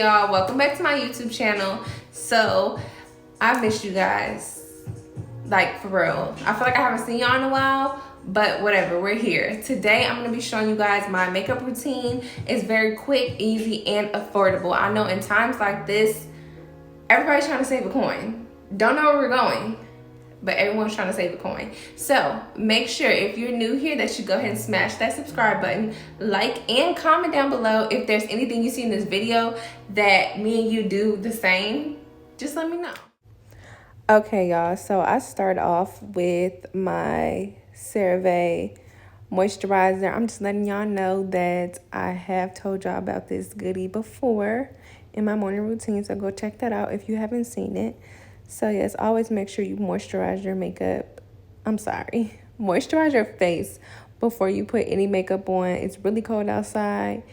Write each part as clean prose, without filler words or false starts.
y'all? Welcome back to my YouTube channel. So I missed you guys, like for real. I feel like I haven't seen y'all in a while, but whatever, we're here. Today I'm gonna be showing you guys my makeup routine. It's very quick, easy, and affordable. I know in times like this, everybody's trying to save a coin. Don't know where we're going, but everyone's trying to save a coin. So make sure if you're new here that you go ahead and smash that subscribe button, like and comment down below if there's anything you see in this video that me and you do the same. Just let me know. Okay, y'all, so I start off with my CeraVe moisturizer. I'm just letting y'all know that I have told y'all about this goodie before in my morning routine, so go check that out if you haven't seen it. So yes, always make sure you moisturize your moisturize your face before you put any makeup on. It's really cold outside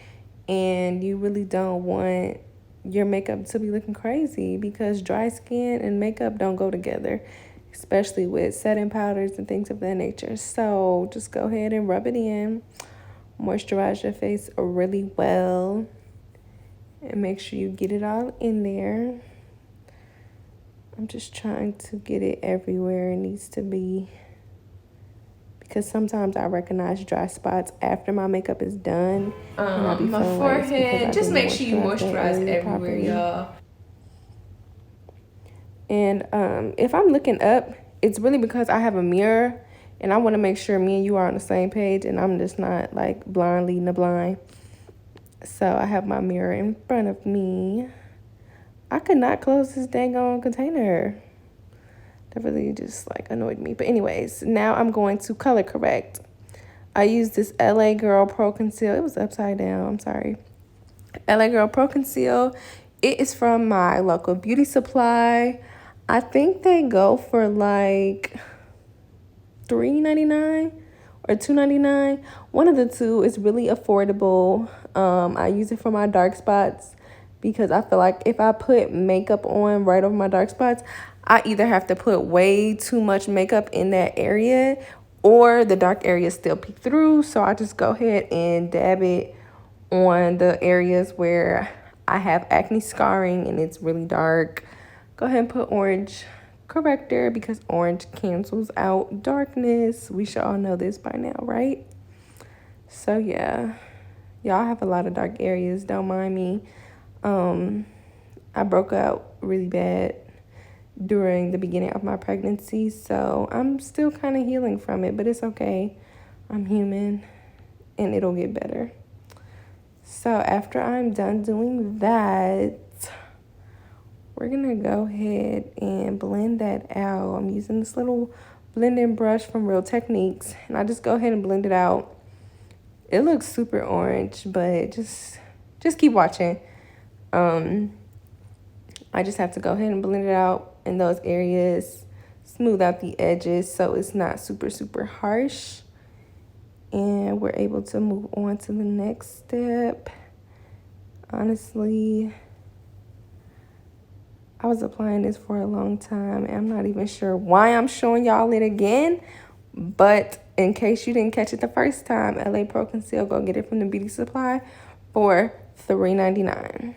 and you really don't want your makeup to be looking crazy because dry skin and makeup don't go together, especially with setting powders and things of that nature. So just go ahead and rub it in, moisturize your face really well, and make sure you get it all in there. I'm just trying to get it everywhere it needs to be, because sometimes I recognize dry spots after my makeup is done. My forehead, just make sure you moisturize everywhere, y'all. And if I'm looking up, it's really because I have a mirror and I want to make sure me and you are on the same page and I'm just not like blind leading the blind. So I have my mirror in front of me. I could not close this dang on container. That really just like annoyed me. But anyways, now I'm going to color correct. I use this LA Girl Pro-Conceal. It was upside down, I'm sorry. LA Girl Pro-Conceal. It is from my local beauty supply. I think they go for like $3.99 or $2.99. One of the two is really affordable. I use it for my dark spots, because I feel like if I put makeup on right over my dark spots, I either have to put way too much makeup in that area or the dark areas still peek through. So I just go ahead and dab it on the areas where I have acne scarring and it's really dark. Go ahead and put orange corrector, because orange cancels out darkness. We should all know this by now, right? So yeah, y'all have a lot of dark areas, don't mind me. I broke out really bad during the beginning of my pregnancy, so I'm still kind of healing from it, but it's okay. I'm human and it'll get better. So after I'm done doing that, we're gonna go ahead and blend that out. I'm using this little blending brush from Real Techniques, and I just go ahead and blend it out. It looks super orange, but just keep watching. I just have to go ahead and blend it out in those areas, smooth out the edges so it's not super harsh. And we're able to move on to the next step. Honestly, I was applying this for a long time and I'm not even sure why I'm showing y'all it again, but in case you didn't catch it the first time, LA Pro Conceal, go get it from the beauty supply for $3.99.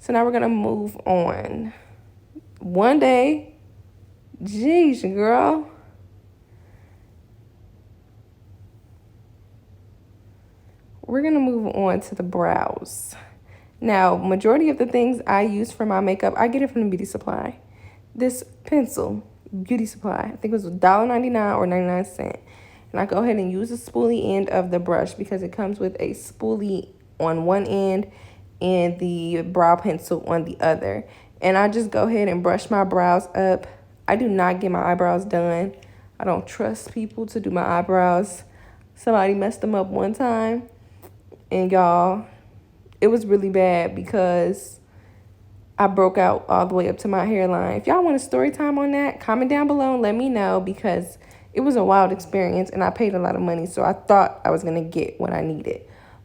So now we're gonna move on. One day, geez, girl. We're gonna move on to the brows. Now, majority of the things I use for my makeup, I get it from the beauty supply. This pencil, beauty supply, I think it was $1.99 or 99¢. And I go ahead and use the spoolie end of the brush because it comes with a spoolie on one end and the brow pencil on the other. And I just go ahead and brush my brows up. I do not get my eyebrows done. I don't trust people to do my eyebrows. Somebody messed them up one time, and y'all, it was really bad because I broke out all the way up to my hairline. If y'all want a story time on that, comment down below and let me know, because it was a wild experience and I paid a lot of money, so I thought I was gonna get what I needed.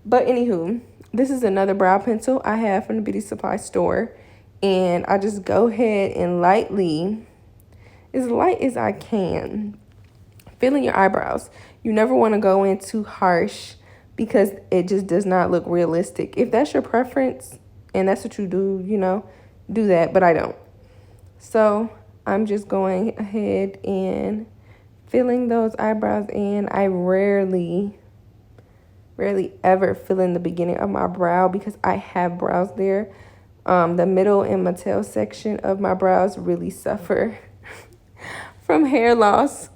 But anywho, this is another brow pencil I have from the beauty supply store, and I just go ahead and lightly, as light as I can, fill in your eyebrows. You never want to go in too harsh because it just does not look realistic. If that's your preference And that's what you do, you know, do that, but I don't. So I'm just going ahead and filling those eyebrows in. I rarely ever fill in the beginning of my brow because I have brows there. The middle and my tail section of my brows really suffer from hair loss.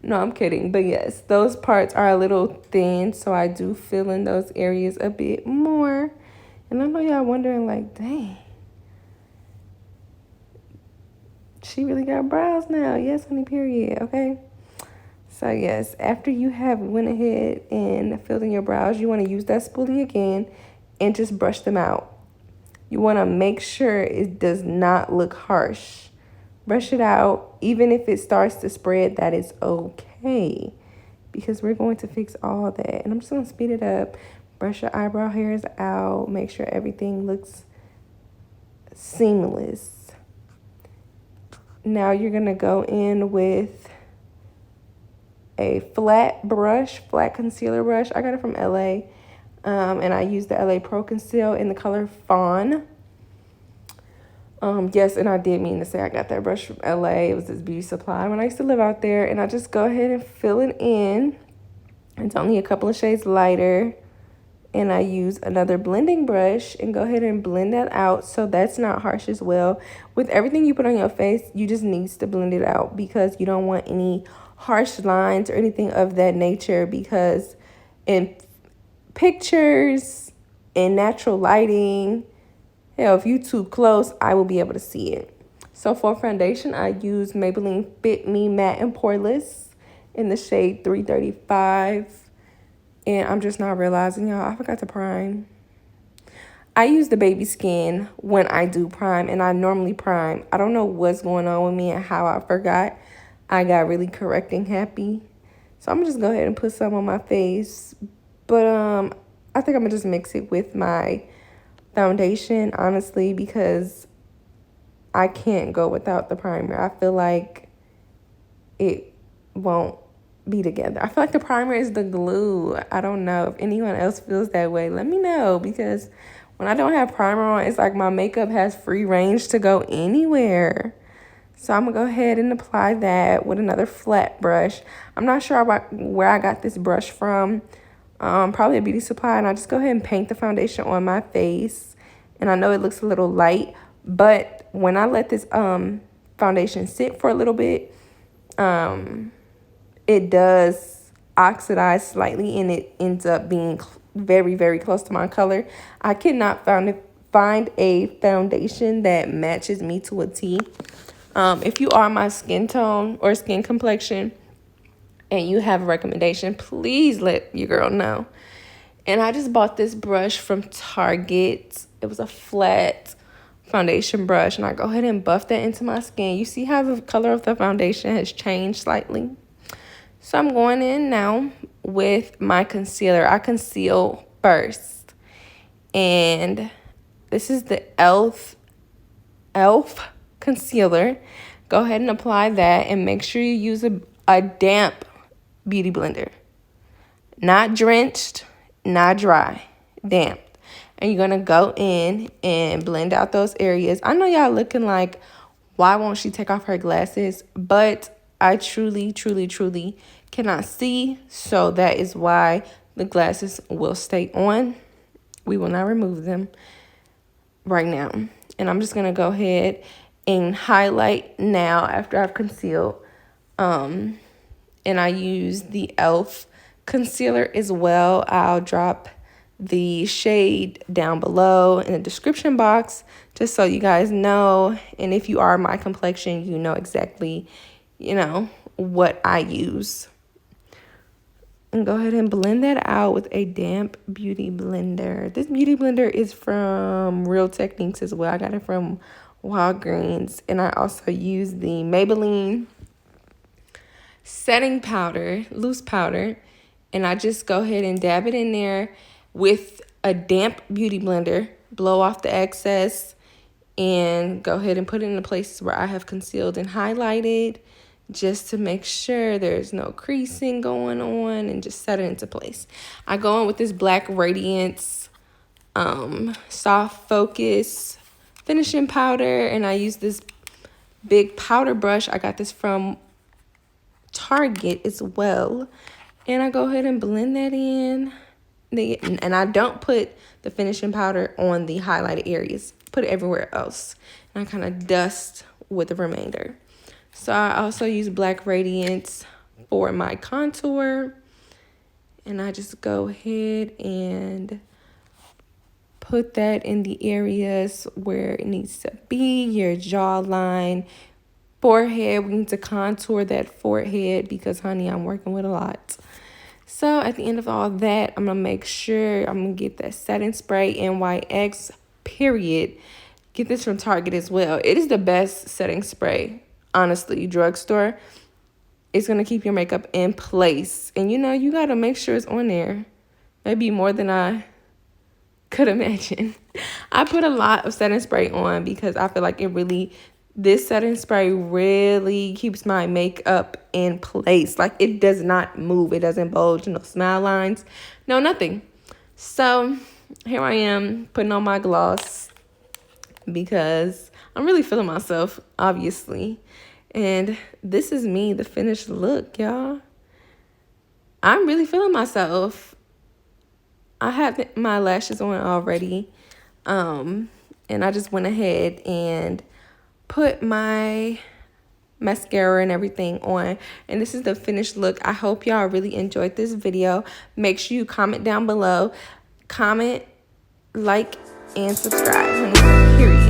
No, I'm kidding. But yes, those parts are a little thin, so I do fill in those areas a bit more. And I know y'all wondering, like, dang, she really got brows now. Yes, honey, period. Okay. So yes, after you have went ahead and filled in your brows, you want to use that spoolie again and just brush them out. You want to make sure it does not look harsh. Brush it out. Even if it starts to spread, that is okay, because we're going to fix all that. And I'm just going to speed it up. Brush your eyebrow hairs out. Make sure everything looks seamless. Now you're going to go in with a flat concealer brush. I got it from LA. And I use the LA Pro-Conceal in the color Fawn. Yes, and I did mean to say I got that brush from LA. It was this beauty supply when I used to live out there. And I just go ahead and fill it in. It's only a couple of shades lighter. And I use another blending brush and go ahead and blend that out so that's not harsh as well. With everything you put on your face, you just need to blend it out because you don't want any harsh lines or anything of that nature, because in pictures, in natural lighting, hell, if you too close, I will be able to see it. So for foundation, I use MaybellineFitMe Matte and Poreless in the shade 335. And I'm just not realizing, y'all, I forgot to prime. I use the baby skin when I do prime, and I normally prime. I don't know what's going on with me and how I forgot. I got really correcting happy. So I'm going to just go ahead and put some on my face. But I think I'm going to just mix it with my foundation, honestly, because I can't go without the primer. I feel like it won't be together. I feel like the primer is the glue. I don't know if anyone else feels that way. Let me know, because when I don't have primer on, it's like my makeup has free range to go anywhere. So I'm going to go ahead and apply that with another flat brush. I'm not sure about where I got this brush from. Probably a beauty supply. And I just go ahead and paint the foundation on my face. And I know it looks a little light, but when I let this foundation sit for a little bit, it does oxidize slightly and it ends up being very, very close to my color. I cannot find a foundation that matches me to a T. If you are my skin tone or skin complexion and you have a recommendation, please let your girl know. And I just bought this brush from Target. It was a flat foundation brush, and I go ahead and buff that into my skin. You see how the color of the foundation has changed slightly? So I'm going in now with my concealer. I conceal first. And this is the e.l.f. concealer. Go ahead and apply that and make sure you use a damp beauty blender. Not drenched, not dry, damp. And you're going to go in and blend out those areas. I know y'all looking like, why won't she take off her glasses? But I truly, truly, truly cannot see. So that is why the glasses will stay on. We will not remove them right now. And I'm just going to go ahead and highlight now after I've concealed. And I use the e.l.f. concealer as well. I'll drop the shade down below in the description box just so you guys know. And if you are my complexion, you know exactly, what I use. And go ahead and blend that out with a damp beauty blender. This beauty blender is from Real Techniques as well. I got it from Walgreens. And I also use the Maybelline setting powder, loose powder. And I just go ahead and dab it in there with a damp beauty blender. Blow off the excess and go ahead and put it in the places where I have concealed and highlighted, just to make sure there's no creasing going on, and just set it into place. I go in with this black Radiance soft focus finishing powder, and I use this big powder brush. I got this from Target as well, and I go ahead and blend that in. And I don't put the finishing powder on the highlighted areas, put it everywhere else, and I kind of dust with the remainder. So I also use black Radiance for my contour, and I just go ahead and put that in the areas where it needs to be, your jawline, forehead. We need to contour that forehead because, honey, I'm working with a lot. So at the end of all that, I'm going to make sure I'm going to get that setting spray, NYX, period. Get this from Target as well. It is the best setting spray, honestly. Drugstore. It's going to keep your makeup in place. And, you know, you got to make sure it's on there. Maybe more than I could imagine. I put a lot of setting spray on because I feel like this setting spray really keeps my makeup in place. Like, it does not move. It doesn't bulge, no smile lines, no nothing. So here I am putting on my gloss because I'm really feeling myself, obviously. And this is me, the finished look, y'all. I'm really feeling myself. I have my lashes on already. And I just went ahead and put my mascara and everything on, and this is the finished look. I hope y'all really enjoyed this video. Make sure you comment down below, comment, like, and subscribe, honey. Period.